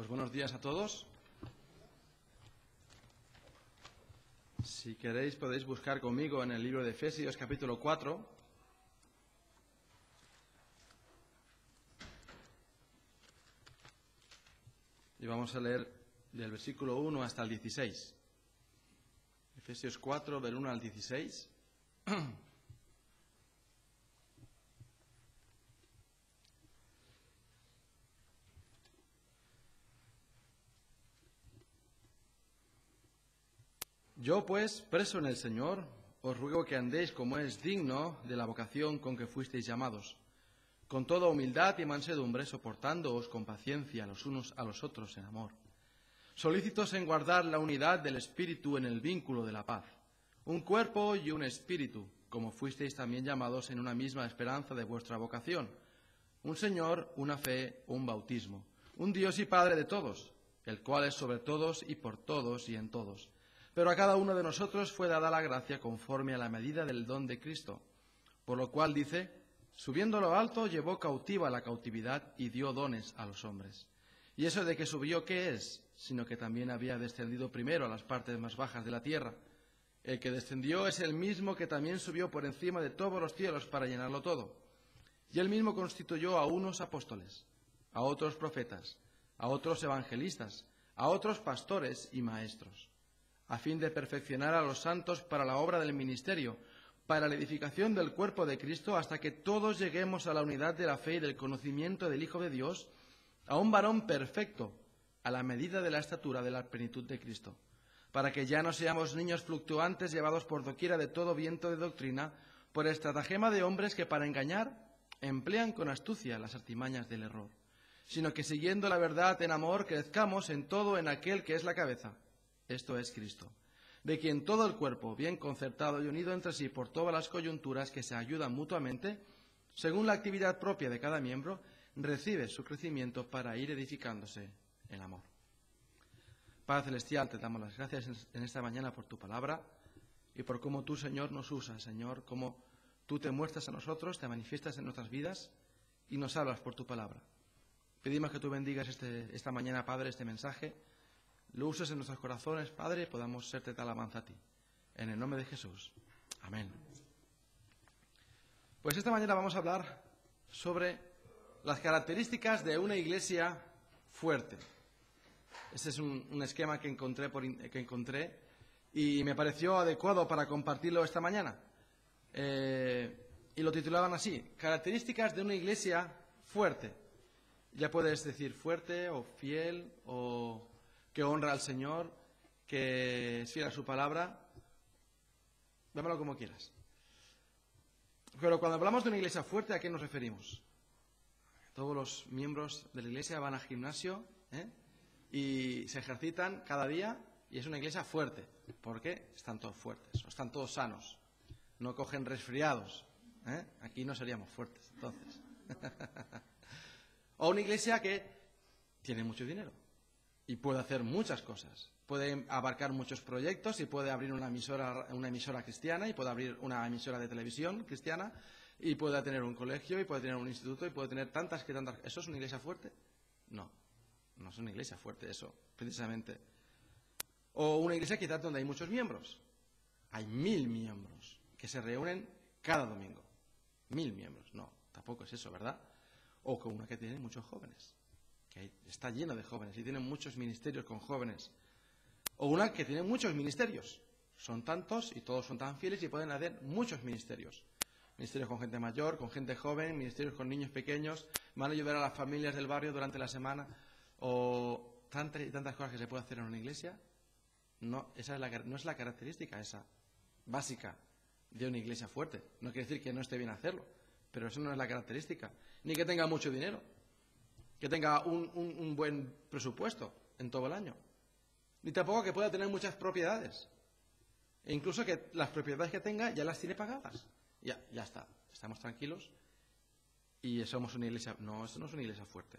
Pues buenos días a todos. Si queréis podéis buscar conmigo en el libro de Efesios capítulo 4. Y vamos a leer del versículo 1 hasta el 16. Efesios 4, del 1 al 16. Yo, pues, preso en el Señor, os ruego que andéis como es digno de la vocación con que fuisteis llamados, con toda humildad y mansedumbre, soportándoos con paciencia los unos a los otros en amor, solícitos en guardar la unidad del Espíritu en el vínculo de la paz, un cuerpo y un espíritu, como fuisteis también llamados en una misma esperanza de vuestra vocación, un Señor, una fe, un bautismo, un Dios y Padre de todos, el cual es sobre todos y por todos y en todos. Pero a cada uno de nosotros fue dada la gracia conforme a la medida del don de Cristo. Por lo cual dice, subiendo a lo alto, llevó cautiva la cautividad y dio dones a los hombres. Y eso de que subió, ¿qué es? Sino que también había descendido primero a las partes más bajas de la tierra. El que descendió es el mismo que también subió por encima de todos los cielos para llenarlo todo. Y él mismo constituyó a unos apóstoles, a otros profetas, a otros evangelistas, a otros pastores y maestros, a fin de perfeccionar a los santos para la obra del ministerio, para la edificación del cuerpo de Cristo, hasta que todos lleguemos a la unidad de la fe y del conocimiento del Hijo de Dios, a un varón perfecto, a la medida de la estatura de la plenitud de Cristo, para que ya no seamos niños fluctuantes llevados por doquiera de todo viento de doctrina, por estratagema de hombres que para engañar emplean con astucia las artimañas del error, sino que siguiendo la verdad en amor crezcamos en todo en aquel que es la cabeza, esto es Cristo, de quien todo el cuerpo, bien concertado y unido entre sí por todas las coyunturas que se ayudan mutuamente, según la actividad propia de cada miembro, recibe su crecimiento para ir edificándose en amor. Padre Celestial, te damos las gracias en esta mañana por tu palabra y por cómo tú, Señor, nos usas, Señor, cómo tú te muestras a nosotros, te manifiestas en nuestras vidas y nos hablas por tu palabra. Pedimos que tú bendigas esta mañana, Padre, este mensaje, lo uses en nuestros corazones, Padre, y podamos serte de alabanza a ti. En el nombre de Jesús. Amén. Pues esta mañana vamos a hablar sobre las características de una iglesia fuerte. Este es un esquema que encontré y me pareció adecuado para compartirlo esta mañana. Y lo titulaban así, características de una iglesia fuerte. Ya puedes decir fuerte o fiel o que honra al Señor, que es fiel a su palabra, llámalo como quieras. Pero cuando hablamos de una iglesia fuerte, ¿a qué nos referimos? Todos los miembros de la iglesia van al gimnasio y se ejercitan cada día y es una iglesia fuerte. ¿Por qué? Están todos fuertes, o están todos sanos, no cogen resfriados. Aquí no seríamos fuertes, entonces. O una iglesia que tiene mucho dinero y puede hacer muchas cosas. Puede abarcar muchos proyectos y puede abrir una emisora cristiana y puede abrir una emisora de televisión cristiana y puede tener un colegio y puede tener un instituto y puede tener tantas. ¿Eso es una iglesia fuerte? No, no es una iglesia fuerte eso, precisamente. O una iglesia quizás donde hay muchos miembros. Hay 1000 miembros que se reúnen cada domingo. 1000 miembros, no, tampoco es eso, ¿verdad? O con una que tiene muchos jóvenes, que está lleno de jóvenes y tiene muchos ministerios con jóvenes. O una que tiene muchos ministerios. Son tantos y todos son tan fieles y pueden hacer muchos ministerios. Ministerios con gente mayor, con gente joven, ministerios con niños pequeños, van a ayudar a las familias del barrio durante la semana. O tantas y tantas cosas que se puede hacer en una iglesia. No, no es la característica esa básica de una iglesia fuerte. No quiere decir que no esté bien hacerlo, pero eso no es la característica. Ni que tenga mucho dinero, que tenga un buen presupuesto en todo el año, ni tampoco que pueda tener muchas propiedades, e incluso que las propiedades que tenga ya las tiene pagadas. Ya está, estamos tranquilos y somos una iglesia. No, esto no es una iglesia fuerte.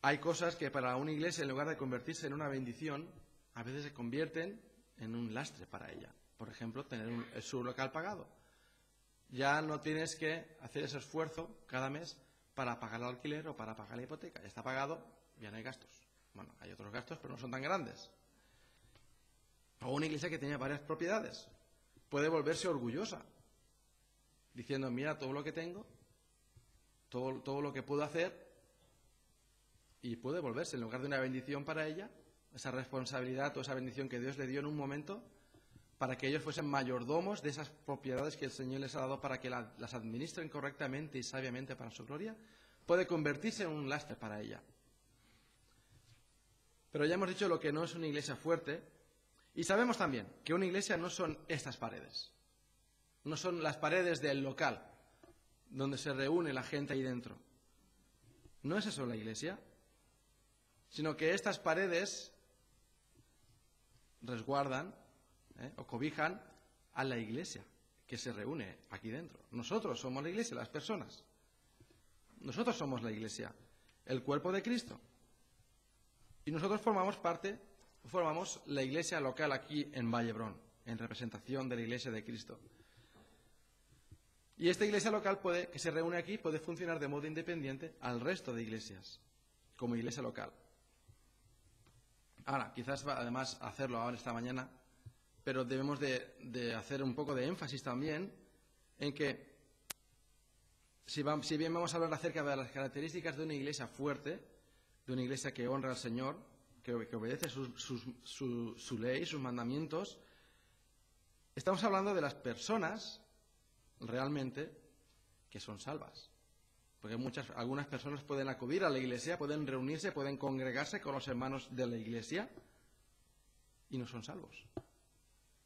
Hay cosas que para una iglesia, en lugar de convertirse en una bendición, a veces se convierten en un lastre para ella. Por ejemplo, tener su local pagado. Ya no tienes que hacer ese esfuerzo cada mes para pagar el alquiler o para pagar la hipoteca. Está pagado, ya no hay gastos. Bueno, hay otros gastos, pero no son tan grandes. O una iglesia que tenía varias propiedades. Puede volverse orgullosa, diciendo, mira todo lo que tengo, todo lo que puedo hacer, y puede volverse, en lugar de una bendición para ella, esa responsabilidad o esa bendición que Dios le dio en un momento, para que ellos fuesen mayordomos de esas propiedades que el Señor les ha dado para que las administren correctamente y sabiamente para su gloria, puede convertirse en un lastre para ella. Pero ya hemos dicho lo que no es una iglesia fuerte, y sabemos también que una iglesia no son estas paredes, no son las paredes del local, donde se reúne la gente ahí dentro. No es eso la iglesia, sino que estas paredes resguardan o cobijan a la iglesia que se reúne aquí dentro. Nosotros somos la iglesia, las personas. Nosotros somos la iglesia, el cuerpo de Cristo. Y nosotros formamos la iglesia local aquí en Vallebrón, en representación de la iglesia de Cristo. Y esta iglesia local que se reúne aquí puede funcionar de modo independiente al resto de iglesias, como iglesia local. Ahora, quizás además hacerlo ahora esta mañana, pero debemos de hacer un poco de énfasis también en que si bien vamos a hablar acerca de las características de una iglesia fuerte, de una iglesia que honra al Señor, que obedece su ley, sus mandamientos, estamos hablando de las personas realmente que son salvas. Porque algunas personas pueden acudir a la iglesia, pueden reunirse, pueden congregarse con los hermanos de la iglesia y no son salvos.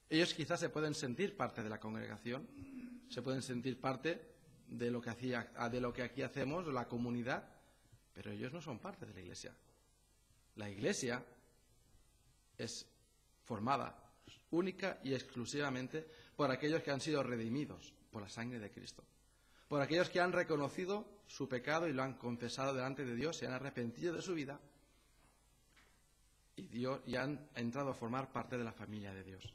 Ellos quizás se pueden sentir parte de la congregación, se pueden sentir parte de lo que aquí hacemos, la comunidad, pero ellos no son parte de la iglesia. La iglesia es formada única y exclusivamente por aquellos que han sido redimidos por la sangre de Cristo, por aquellos que han reconocido su pecado y lo han confesado delante de Dios, se han arrepentido de su vida y han entrado a formar parte de la familia de Dios.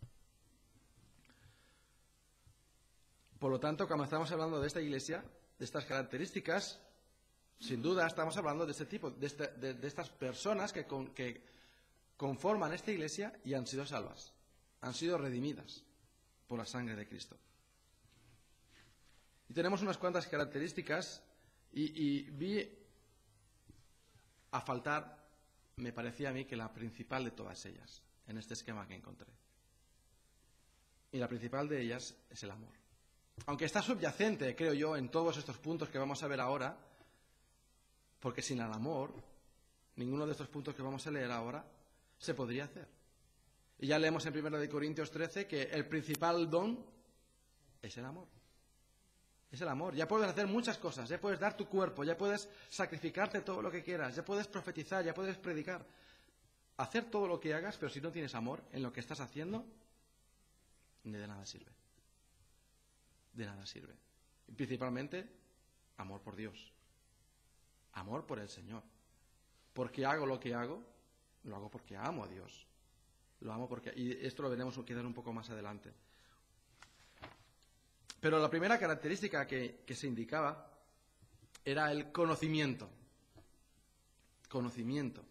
Por lo tanto, cuando estamos hablando de esta iglesia, de estas características, sin duda estamos hablando de este tipo, de estas personas que conforman esta iglesia y han sido salvas, han sido redimidas por la sangre de Cristo. Y tenemos unas cuantas características y vi a faltar, me parecía a mí, que la principal de todas ellas, en este esquema que encontré. Y la principal de ellas es el amor. Aunque está subyacente, creo yo, en todos estos puntos que vamos a ver ahora, porque sin el amor, ninguno de estos puntos que vamos a leer ahora se podría hacer. Y ya leemos en 1 Corintios 13 que el principal don es el amor. Es el amor. Ya puedes hacer muchas cosas, ya puedes dar tu cuerpo, ya puedes sacrificarte todo lo que quieras, ya puedes profetizar, ya puedes predicar. Hacer todo lo que hagas, pero si no tienes amor en lo que estás haciendo, de nada sirve. De nada sirve. Y principalmente, amor por Dios. Amor por el Señor. Porque hago lo que hago, lo hago porque amo a Dios. Lo amo porque... Y esto lo veremos quizás un poco más adelante. Pero la primera característica que se indicaba era el conocimiento. Conocimiento.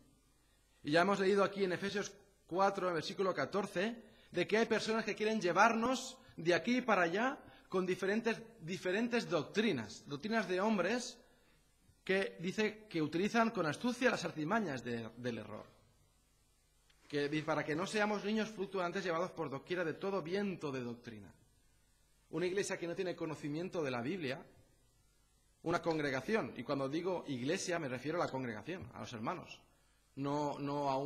Y ya hemos leído aquí en Efesios 4, en el versículo 14, de que hay personas que quieren llevarnos de aquí para allá con diferentes doctrinas de hombres que dice que utilizan con astucia las artimañas del error. Para que no seamos niños fluctuantes llevados por doquiera de todo viento de doctrina. Una iglesia que no tiene conocimiento de la Biblia, una congregación, y cuando digo iglesia me refiero a la congregación, a los hermanos, no a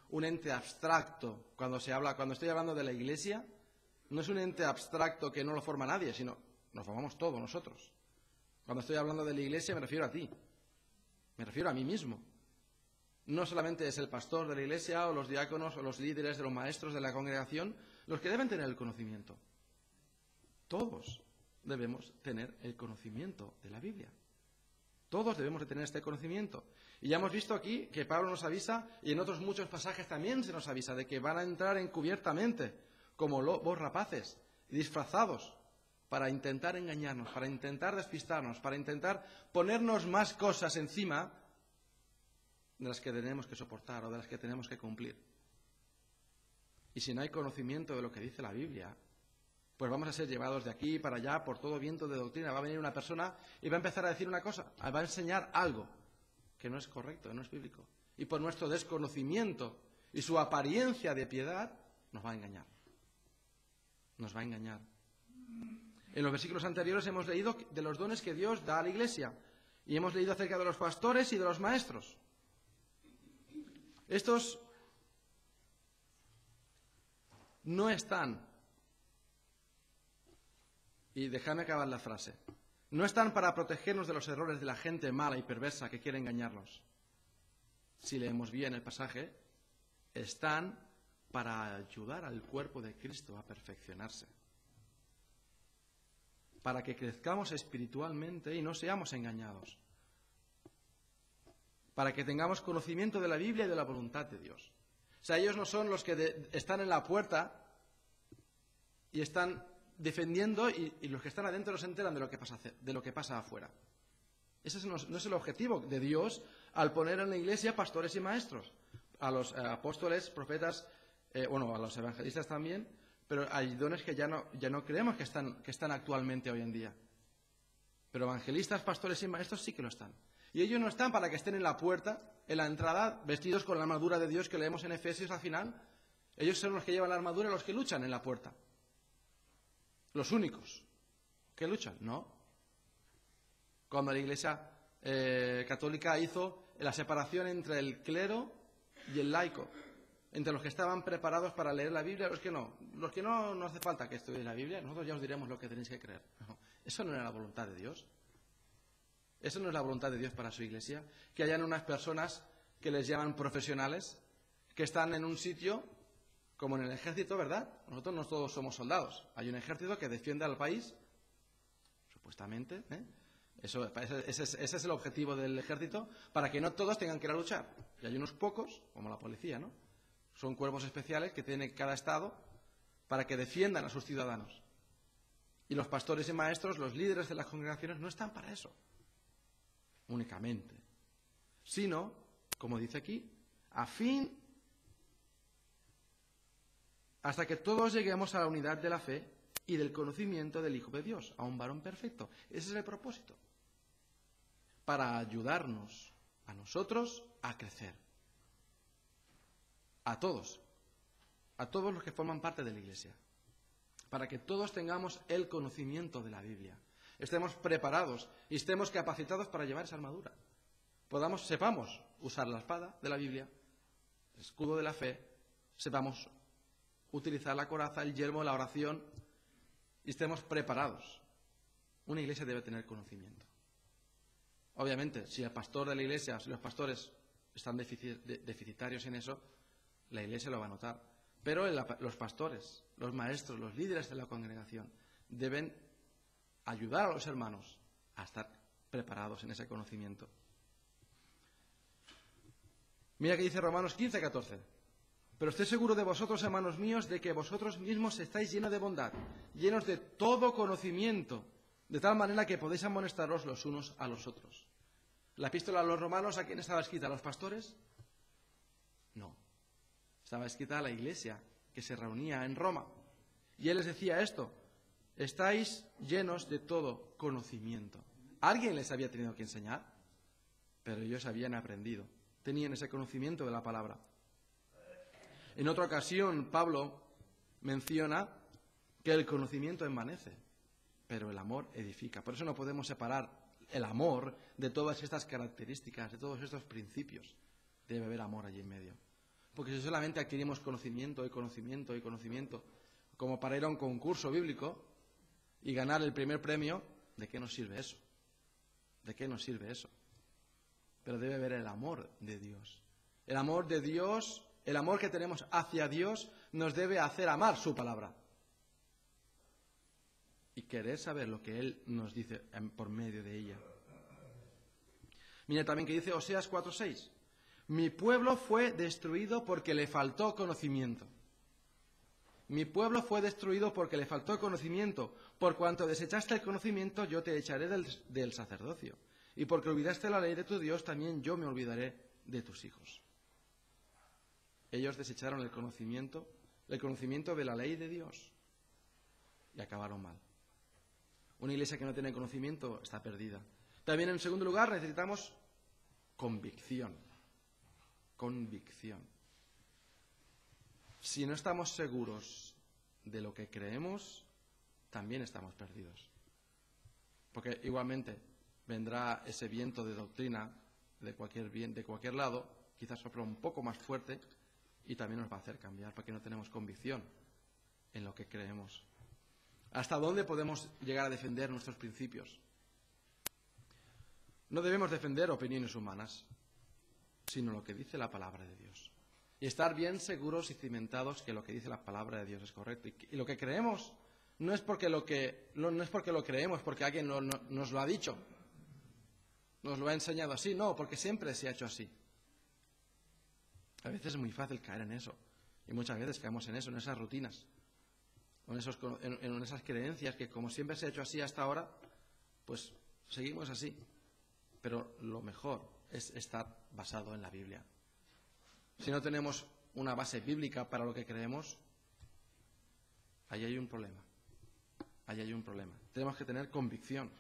un ente abstracto. Cuando estoy hablando de la iglesia, no es un ente abstracto que no lo forma nadie, sino nos formamos todos nosotros. Cuando estoy hablando de la iglesia me refiero a ti, me refiero a mí mismo. No solamente es el pastor de la iglesia o los diáconos o los líderes de los maestros de la congregación los que deben tener el conocimiento. Todos debemos tener el conocimiento de la Biblia. Todos debemos de tener este conocimiento. Y ya hemos visto aquí que Pablo nos avisa, y en otros muchos pasajes también se nos avisa, de que van a entrar encubiertamente, como lobos rapaces, disfrazados, para intentar engañarnos, para intentar despistarnos, para intentar ponernos más cosas encima de las que tenemos que soportar o de las que tenemos que cumplir. Y si no hay conocimiento de lo que dice la Biblia, pues vamos a ser llevados de aquí para allá por todo viento de doctrina. Va a venir una persona y va a empezar a decir una cosa, va a enseñar algo que no es correcto, que no es bíblico. Y por nuestro desconocimiento y su apariencia de piedad, nos va a engañar. Nos va a engañar. En los versículos anteriores hemos leído de los dones que Dios da a la Iglesia. Y hemos leído acerca de los pastores y de los maestros. Estos no están, y dejadme acabar la frase, no están para protegernos de los errores de la gente mala y perversa que quiere engañarnos. Si leemos bien el pasaje, están para ayudar al cuerpo de Cristo a perfeccionarse, para que crezcamos espiritualmente y no seamos engañados, para que tengamos conocimiento de la Biblia y de la voluntad de Dios. O sea, ellos no son los que están en la puerta y están defendiendo y los que están adentro no se enteran de lo que pasa afuera. Ese no es el objetivo de Dios al poner en la Iglesia pastores y maestros, a los apóstoles, profetas, a los evangelistas también, pero hay dones que ya no creemos que están actualmente hoy en día. Pero evangelistas, pastores y maestros sí que lo están. Y ellos no están para que estén en la puerta, en la entrada, vestidos con la armadura de Dios que leemos en Efesios al final. Ellos son los que llevan la armadura y los que luchan en la puerta. Los únicos que luchan, ¿no? Cuando la Iglesia católica hizo la separación entre el clero y el laico, entre los que estaban preparados para leer la Biblia y los que no. Los que no hace falta que estudiéis la Biblia, nosotros ya os diremos lo que tenéis que creer. No, eso no era la voluntad de Dios. Eso no es la voluntad de Dios para su Iglesia, que hayan unas personas que les llaman profesionales, que están en un sitio como en el ejército, ¿verdad? Nosotros no todos somos soldados. Hay un ejército que defiende al país, supuestamente, ¿eh? Ese es el objetivo del ejército, para que no todos tengan que ir a luchar. Y hay unos pocos, como la policía, ¿no? Son cuerpos especiales que tiene cada estado para que defiendan a sus ciudadanos. Y los pastores y maestros, los líderes de las congregaciones, no están para eso únicamente, sino, como dice aquí, hasta que todos lleguemos a la unidad de la fe y del conocimiento del Hijo de Dios, a un varón perfecto. Ese es el propósito, para ayudarnos a nosotros a crecer, a todos los que forman parte de la Iglesia, para que todos tengamos el conocimiento de la Biblia, estemos preparados y estemos capacitados para llevar esa armadura. Sepamos usar la espada de la Biblia, el escudo de la fe, sepamos utilizar la coraza, el yelmo, la oración, y estemos preparados. Una iglesia debe tener conocimiento. Obviamente, si el pastor de la iglesia, si los pastores están deficitarios en eso, la iglesia lo va a notar. Pero los pastores, los maestros, los líderes de la congregación deben ayudar a los hermanos a estar preparados en ese conocimiento. Mira que dice Romanos 15, 14. Pero estoy seguro de vosotros, hermanos míos, de que vosotros mismos estáis llenos de bondad, llenos de todo conocimiento, de tal manera que podéis amonestaros los unos a los otros. La epístola a los romanos, ¿a quién estaba escrita? ¿A los pastores? No. Estaba escrita a la iglesia que se reunía en Roma. Y él les decía esto: estáis llenos de todo conocimiento. Alguien les había tenido que enseñar, pero ellos habían aprendido. Tenían ese conocimiento de la palabra. En otra ocasión, Pablo menciona que el conocimiento envanece, pero el amor edifica. Por eso no podemos separar el amor de todas estas características, de todos estos principios. Debe haber amor allí en medio. Porque si solamente adquirimos conocimiento y conocimiento y conocimiento, como para ir a un concurso bíblico y ganar el primer premio, ¿de qué nos sirve eso? ¿De qué nos sirve eso? Pero debe haber el amor de Dios. El amor de Dios, el amor que tenemos hacia Dios, nos debe hacer amar su palabra. Y querer saber lo que Él nos dice por medio de ella. Mira también que dice Oseas 4:6. Mi pueblo fue destruido porque le faltó conocimiento. Mi pueblo fue destruido porque le faltó conocimiento. Por cuanto desechaste el conocimiento, yo te echaré del sacerdocio. Y porque olvidaste la ley de tu Dios, también yo me olvidaré de tus hijos. Ellos desecharon el conocimiento de la ley de Dios y acabaron mal. Una iglesia que no tiene conocimiento está perdida. También, en segundo lugar, necesitamos convicción. Convicción. Si no estamos seguros de lo que creemos, también estamos perdidos. Porque igualmente vendrá ese viento de doctrina de cualquier lado, quizás sopla un poco más fuerte y también nos va a hacer cambiar porque no tenemos convicción en lo que creemos. ¿Hasta dónde podemos llegar a defender nuestros principios? No debemos defender opiniones humanas, sino lo que dice la palabra de Dios. Y estar bien seguros y cimentados que lo que dice la palabra de Dios es correcto. Y lo que creemos no es porque lo creemos, porque alguien nos lo ha dicho, nos lo ha enseñado así, no, porque siempre se ha hecho así. A veces es muy fácil caer en eso, y muchas veces caemos en eso, en esas rutinas, en esas creencias que como siempre se ha hecho así hasta ahora, pues seguimos así. Pero lo mejor es estar basado en la Biblia. Si no tenemos una base bíblica para lo que creemos, ahí hay un problema. Ahí hay un problema. Tenemos que tener convicción.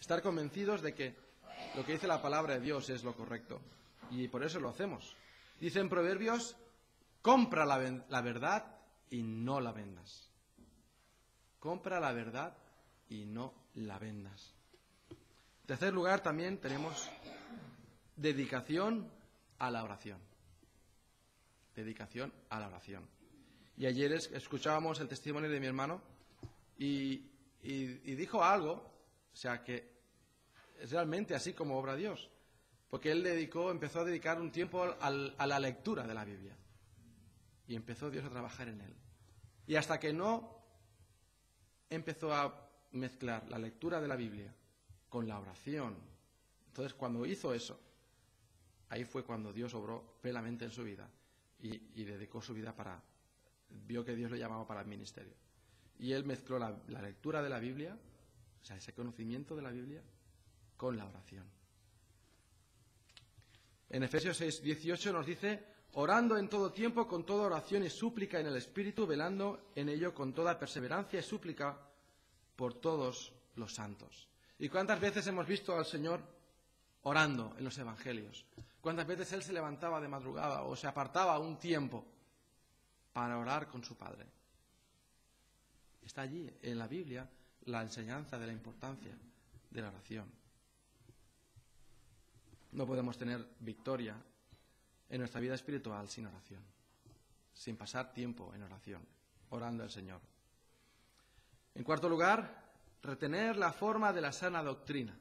Estar convencidos de que lo que dice la palabra de Dios es lo correcto. Y por eso lo hacemos. Dice en Proverbios, compra la verdad y no la vendas. Compra la verdad y no la vendas. En tercer lugar, también tenemos dedicación a la oración. Dedicación a la oración. Y ayer escuchábamos el testimonio de mi hermano y dijo algo, o sea, que es realmente así como obra Dios. Porque él empezó a dedicar un tiempo a la lectura de la Biblia. Y empezó Dios a trabajar en él. Y hasta que no empezó a mezclar la lectura de la Biblia con la oración, entonces cuando hizo eso, ahí fue cuando Dios obró plenamente en su vida y dedicó su vida vio que Dios lo llamaba para el ministerio. Y él mezcló la lectura de la Biblia, o sea, ese conocimiento de la Biblia, con la oración. En Efesios 6:18 nos dice, orando en todo tiempo con toda oración y súplica en el Espíritu, velando en ello con toda perseverancia y súplica por todos los santos. ¿Y cuántas veces hemos visto al Señor orando en los evangelios? ¿Cuántas veces Él se levantaba de madrugada o se apartaba un tiempo para orar con su Padre? Está allí, en la Biblia, la enseñanza de la importancia de la oración. No podemos tener victoria en nuestra vida espiritual sin oración, sin pasar tiempo en oración, orando al Señor. En cuarto lugar, retener la forma de la sana doctrina.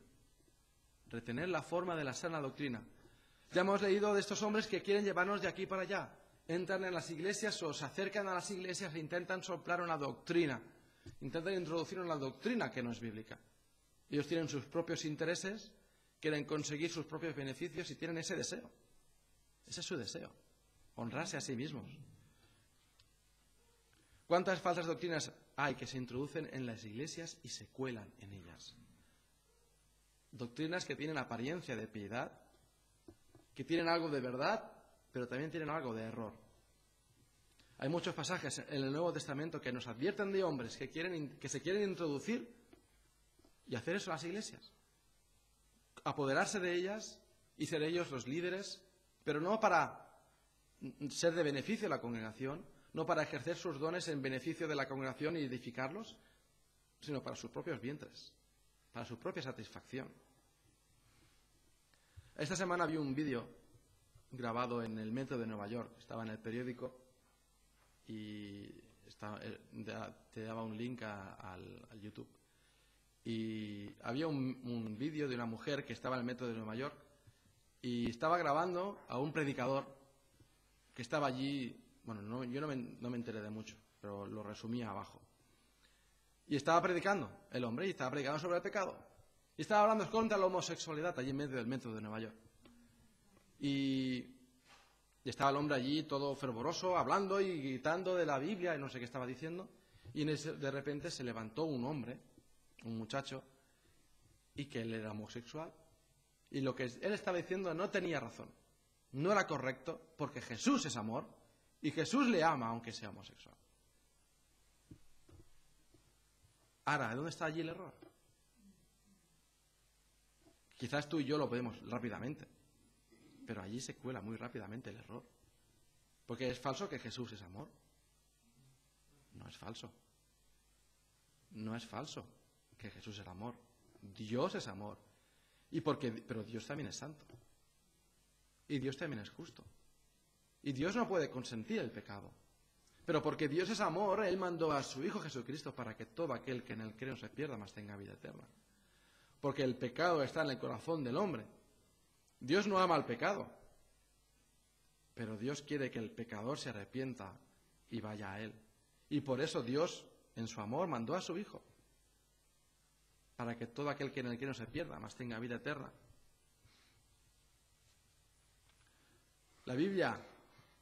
Retener la forma de la sana doctrina. Ya hemos leído de estos hombres que quieren llevarnos de aquí para allá. Entran en las iglesias o se acercan a las iglesias e intentan soplar una doctrina. Intentan introducir una doctrina que no es bíblica. Ellos tienen sus propios intereses, quieren conseguir sus propios beneficios y tienen ese deseo. Ese es su deseo, honrarse a sí mismos. ¿Cuántas falsas doctrinas hay que se introducen en las iglesias y se cuelan en ellas? Doctrinas que tienen apariencia de piedad, que tienen algo de verdad, pero también tienen algo de error. Hay muchos pasajes en el Nuevo Testamento que nos advierten de hombres que se quieren introducir y hacer eso en las iglesias. Apoderarse de ellas y ser ellos los líderes, pero no para ser de beneficio a la congregación, no para ejercer sus dones en beneficio de la congregación y edificarlos, sino para sus propios vientres, para su propia satisfacción. Esta semana vi un vídeo grabado en el metro de Nueva York, estaba en el periódico y te daba un link al YouTube. Y había un vídeo de una mujer que estaba en el metro de Nueva York y estaba grabando a un predicador que estaba allí. Bueno, yo no me enteré de mucho, pero lo resumía abajo. Y estaba predicando el hombre, y estaba predicando sobre el pecado. Y estaba hablando contra la homosexualidad allí en medio del metro de Nueva York. Y Y estaba el hombre allí todo fervoroso, hablando y gritando de la Biblia y no sé qué estaba diciendo. Y de repente se levantó un hombre, un muchacho, y que él era homosexual. Y lo que él estaba diciendo no tenía razón. No era correcto, porque Jesús es amor y Jesús le ama aunque sea homosexual. Ahora, ¿dónde está allí el error? Quizás tú y yo lo vemos rápidamente, pero allí se cuela muy rápidamente el error. Porque es falso que Jesús es amor. No es falso. No es falso que Jesús es amor. Dios es amor. Pero Dios también es santo. Y Dios también es justo. Y Dios no puede consentir el pecado. Pero porque Dios es amor, Él mandó a su Hijo Jesucristo para que todo aquel que en Él cree no se pierda, mas tenga vida eterna. Porque el pecado está en el corazón del hombre. Dios no ama al pecado. Pero Dios quiere que el pecador se arrepienta y vaya a Él. Y por eso Dios, en su amor, mandó a su Hijo. Para que todo aquel que en Él cree no se pierda, mas tenga vida eterna. La Biblia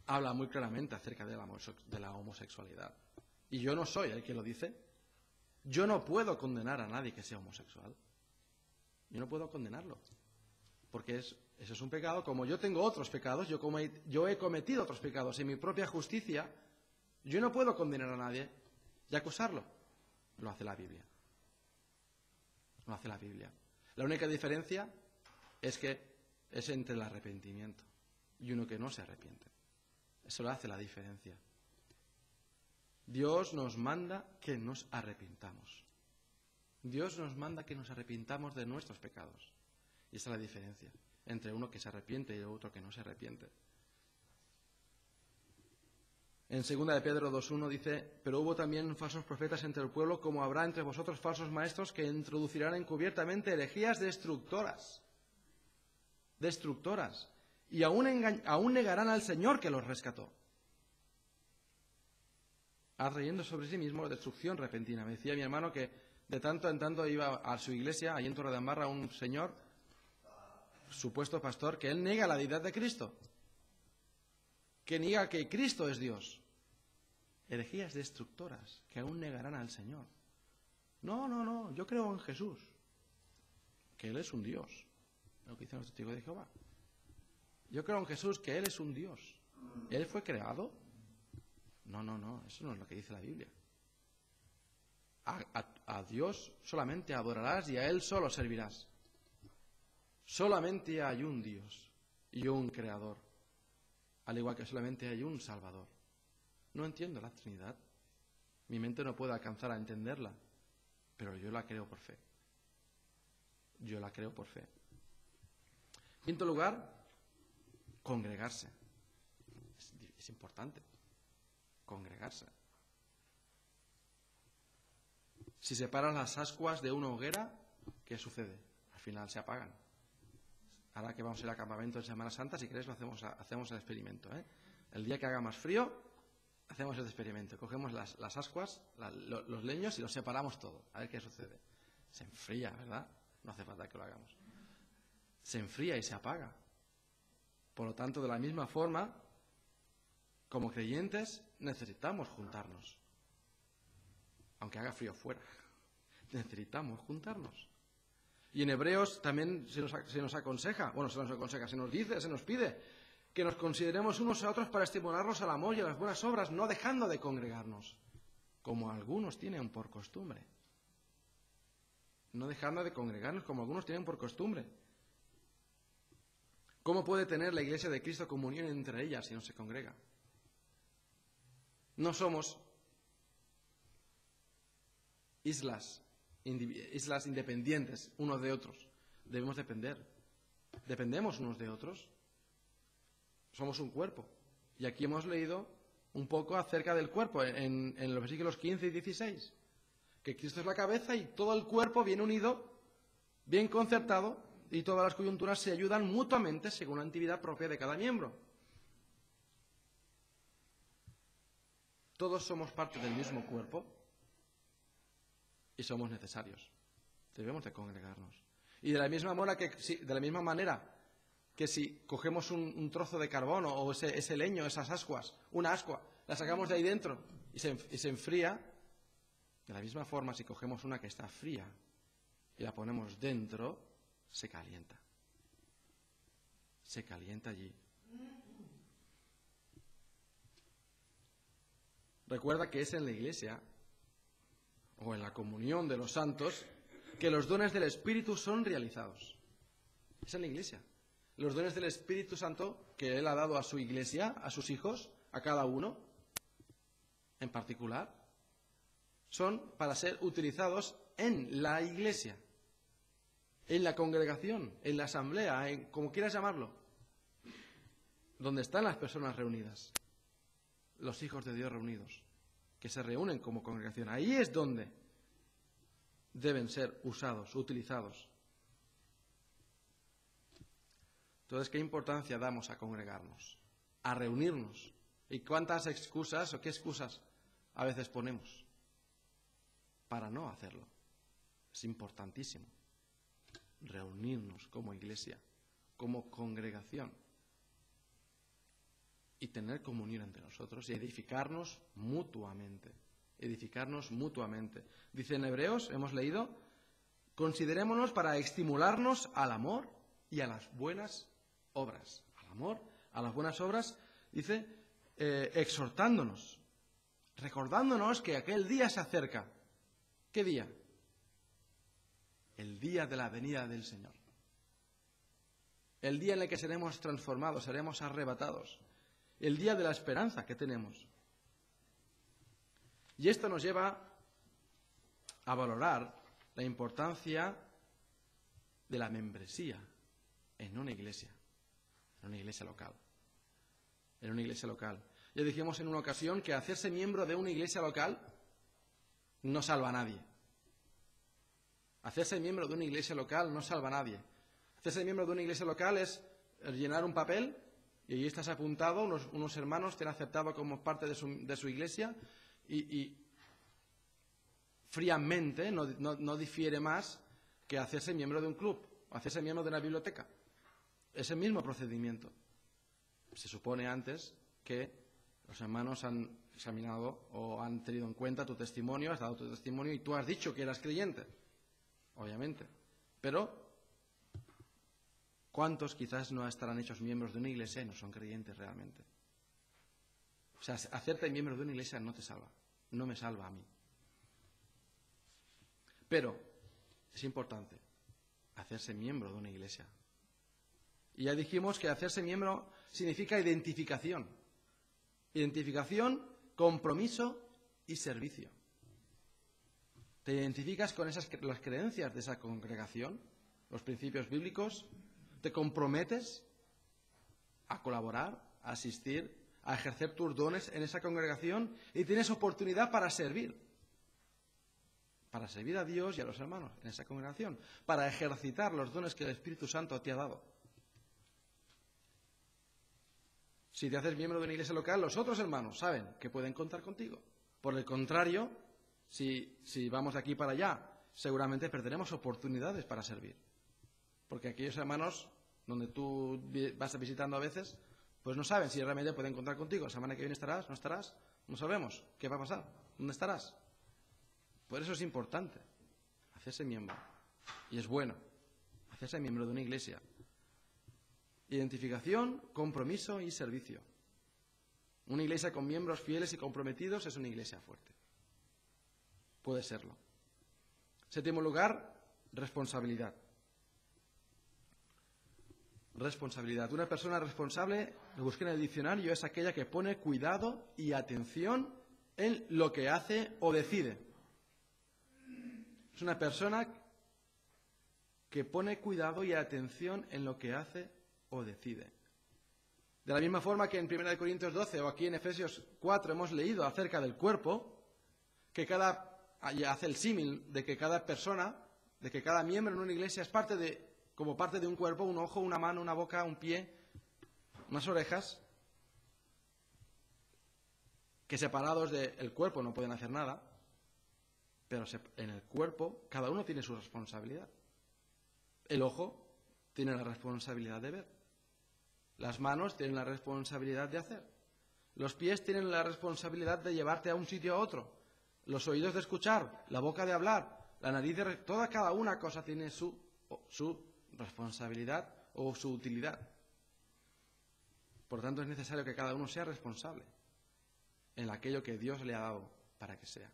habla muy claramente acerca de la homosexualidad. Y yo no soy el que lo dice. Yo no puedo condenar a nadie que sea homosexual. Yo no puedo condenarlo. Porque eso es un pecado. Como yo tengo otros pecados, yo he cometido otros pecados en mi propia justicia, yo no puedo condenar a nadie y acusarlo. Lo hace la Biblia. Lo hace la Biblia. La única diferencia es que es entre el arrepentimiento y uno que no se arrepiente. Eso lo hace la diferencia. Dios nos manda que nos arrepintamos. Dios nos manda que nos arrepintamos de nuestros pecados. Y esa es la diferencia entre uno que se arrepiente y otro que no se arrepiente. En 2 de Pedro 2:1 dice: pero hubo también falsos profetas entre el pueblo, como habrá entre vosotros falsos maestros que introducirán encubiertamente herejías destructoras. Destructoras. Y aún negarán al Señor que los rescató. Atrayendo sobre sí mismo la destrucción repentina. Me decía mi hermano que de tanto en tanto iba a su iglesia, allí en Torredembarra, un señor, supuesto pastor, que él niega la deidad de Cristo. Que niega que Cristo es Dios. Herejías destructoras que aún negarán al Señor. No, yo creo en Jesús. Que Él es un Dios. Lo que dicen los testigos de Jehová. Yo creo en Jesús, que Él es un Dios. ¿Él fue creado? No, eso no es lo que dice la Biblia. A Dios solamente adorarás y a Él solo servirás. Solamente hay un Dios y un Creador, al igual que solamente hay un Salvador. No entiendo la Trinidad. Mi mente no puede alcanzar a entenderla, pero yo la creo por fe. Yo la creo por fe. En quinto lugar, congregarse. Es importante. Congregarse. Si separas las ascuas de una hoguera, ¿qué sucede? Al final se apagan. Ahora que vamos a ir al campamento en Semana Santa, si queréis lo hacemos el experimento. El día que haga más frío, hacemos el experimento. Cogemos las ascuas, los leños y los separamos todo. A ver qué sucede. Se enfría, ¿verdad? No hace falta que lo hagamos. Se enfría y se apaga. Por lo tanto, de la misma forma, como creyentes, necesitamos juntarnos. Aunque haga frío fuera. Necesitamos juntarnos. Y en Hebreos también se nos aconseja, se nos dice, se nos pide que nos consideremos unos a otros para estimularnos al amor y a las buenas obras, no dejando de congregarnos, como algunos tienen por costumbre. No dejando de congregarnos como algunos tienen por costumbre. ¿Cómo puede tener la Iglesia de Cristo comunión entre ellas si no se congrega? No somos islas independientes unos de otros. Debemos depender. ¿Dependemos unos de otros? Somos un cuerpo. Y aquí hemos leído un poco acerca del cuerpo en los versículos 15 y 16. Que Cristo es la cabeza y todo el cuerpo bien unido, bien concertado, y todas las coyunturas se ayudan mutuamente según la actividad propia de cada miembro. Todos somos parte del mismo cuerpo y somos necesarios. Debemos de congregarnos. Y de la misma manera que si cogemos un trozo de carbón o ese leño, esas ascuas, una ascua, la sacamos de ahí dentro y se enfría, de la misma forma, si cogemos una que está fría y la ponemos dentro, se calienta. Se calienta allí. Recuerda que es en la Iglesia o en la comunión de los santos que los dones del Espíritu son realizados. Es en la Iglesia. Los dones del Espíritu Santo que Él ha dado a su Iglesia, a sus hijos, a cada uno en particular, son para ser utilizados en la Iglesia, en la congregación, en la asamblea, como quieras llamarlo, donde están las personas reunidas, los hijos de Dios reunidos, que se reúnen como congregación. Ahí es donde deben ser usados, utilizados. Entonces, ¿qué importancia damos a congregarnos, a reunirnos? ¿Y cuántas excusas o qué excusas a veces ponemos para no hacerlo? Es importantísimo reunirnos como iglesia, como congregación y tener comunión entre nosotros y edificarnos mutuamente. Edificarnos mutuamente. Dice en Hebreos, hemos leído, considerémonos para estimularnos al amor y a las buenas obras. Al amor, a las buenas obras, dice, exhortándonos, recordándonos que aquel día se acerca. ¿Qué día? El día de la venida del Señor. El día en el que seremos transformados, seremos arrebatados. El día de la esperanza que tenemos. Y esto nos lleva a valorar la importancia de la membresía en una iglesia local. En una iglesia local. Ya dijimos en una ocasión que hacerse miembro de una iglesia local no salva a nadie. Hacerse miembro de una iglesia local no salva a nadie. Hacerse miembro de una iglesia local es llenar un papel y allí estás apuntado, unos hermanos te han aceptado como parte de su iglesia y fríamente no difiere más que hacerse miembro de un club o hacerse miembro de una biblioteca. Es el mismo procedimiento. Se supone antes que los hermanos han examinado o han tenido en cuenta tu testimonio, has dado tu testimonio y tú has dicho que eras creyente, obviamente. Pero ¿cuántos quizás no estarán hechos miembros de una iglesia y no son creyentes realmente? O sea, hacerte miembro de una iglesia no te salva, no me salva a mí. Pero es importante hacerse miembro de una iglesia. Y ya dijimos que hacerse miembro significa identificación. Identificación, compromiso y servicio. Te identificas con las creencias de esa congregación, los principios bíblicos, te comprometes a colaborar, a asistir, a ejercer tus dones en esa congregación y tienes oportunidad para servir a Dios y a los hermanos en esa congregación, para ejercitar los dones que el Espíritu Santo te ha dado. Si te haces miembro de una iglesia local, los otros hermanos saben que pueden contar contigo. Por el contrario, si vamos de aquí para allá, seguramente perderemos oportunidades para servir. Porque aquellos hermanos donde tú vas visitando a veces, pues no saben si realmente pueden contar contigo. La semana que viene estarás, no estarás, no sabemos qué va a pasar, dónde estarás. Por eso es importante hacerse miembro. Y es bueno hacerse miembro de una iglesia. Identificación, compromiso y servicio. Una iglesia con miembros fieles y comprometidos es una iglesia fuerte. Puede serlo. Séptimo lugar, responsabilidad. Responsabilidad. Una persona responsable, lo busqué en el diccionario, es aquella que pone cuidado y atención en lo que hace o decide. Es una persona que pone cuidado y atención en lo que hace o decide. De la misma forma que en 1 Corintios 12 o aquí en Efesios 4 hemos leído acerca del cuerpo, que hace el símil de que cada persona, de que cada miembro en una iglesia es como parte de un cuerpo, un ojo, una mano, una boca, un pie, unas orejas, que separados del cuerpo no pueden hacer nada, pero en el cuerpo cada uno tiene su responsabilidad. El ojo tiene la responsabilidad de ver. Las manos tienen la responsabilidad de hacer. Los pies tienen la responsabilidad de llevarte a un sitio a otro. Los oídos de escuchar, la boca de hablar, la nariz de... cada una cosa tiene su responsabilidad o su utilidad. Por tanto, es necesario que cada uno sea responsable en aquello que Dios le ha dado para que sea.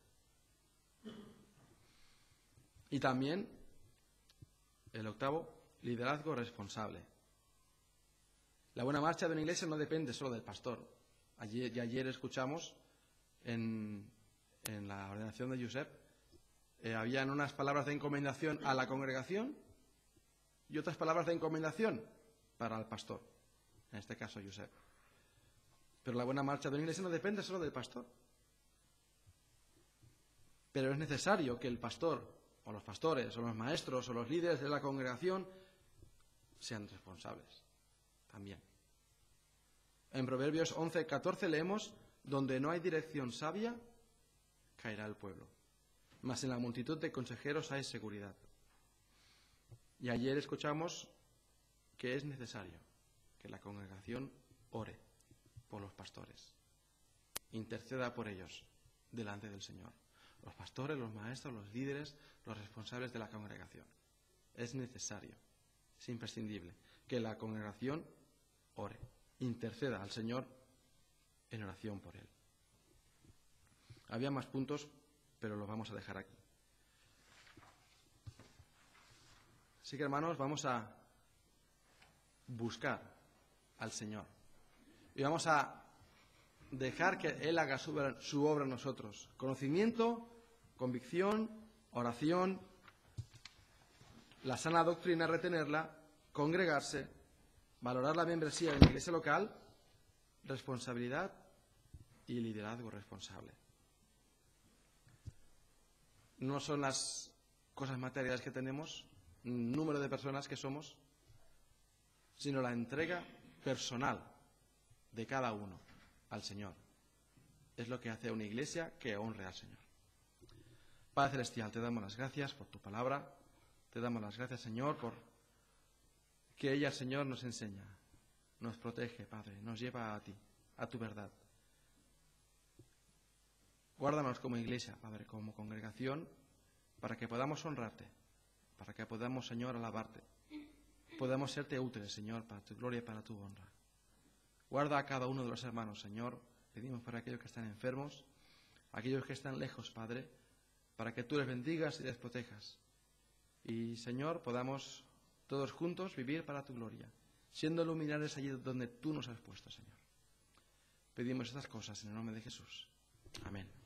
Y también, el octavo, liderazgo responsable. La buena marcha de una iglesia no depende solo del pastor. Ayer escuchamos en la ordenación de Josep, habían unas palabras de encomendación a la congregación y otras palabras de encomendación para el pastor, en este caso Josep. Pero la buena marcha de una iglesia no depende solo del pastor. Pero es necesario que el pastor, o los pastores, o los maestros, o los líderes de la congregación sean responsables también. En Proverbios 11:14 leemos: donde no hay dirección sabia, caerá el pueblo, mas en la multitud de consejeros hay seguridad. Y ayer escuchamos que es necesario que la congregación ore por los pastores, interceda por ellos delante del Señor. Los pastores, los maestros, los líderes, los responsables de la congregación. Es necesario, es imprescindible que la congregación ore, interceda al Señor en oración por él. Había más puntos, pero los vamos a dejar aquí. Así que, hermanos, vamos a buscar al Señor y vamos a dejar que Él haga su obra en nosotros. Conocimiento, convicción, oración, la sana doctrina, retenerla, congregarse, valorar la membresía de la iglesia local, responsabilidad y liderazgo responsable. No son las cosas materiales que tenemos, número de personas que somos, sino la entrega personal de cada uno al Señor. Es lo que hace una iglesia que honre al Señor. Padre Celestial, te damos las gracias por tu palabra. Te damos las gracias, Señor, por que ella, Señor, nos enseña, nos protege, Padre, nos lleva a ti, a tu verdad. Guárdanos como iglesia, Padre, como congregación, para que podamos honrarte, para que podamos, Señor, alabarte, podamos serte útiles, Señor, para tu gloria y para tu honra. Guarda a cada uno de los hermanos, Señor. Pedimos por aquellos que están enfermos, aquellos que están lejos, Padre, para que tú les bendigas y les protejas. Y, Señor, podamos todos juntos vivir para tu gloria, siendo luminares allí donde tú nos has puesto, Señor. Pedimos estas cosas en el nombre de Jesús. Amén.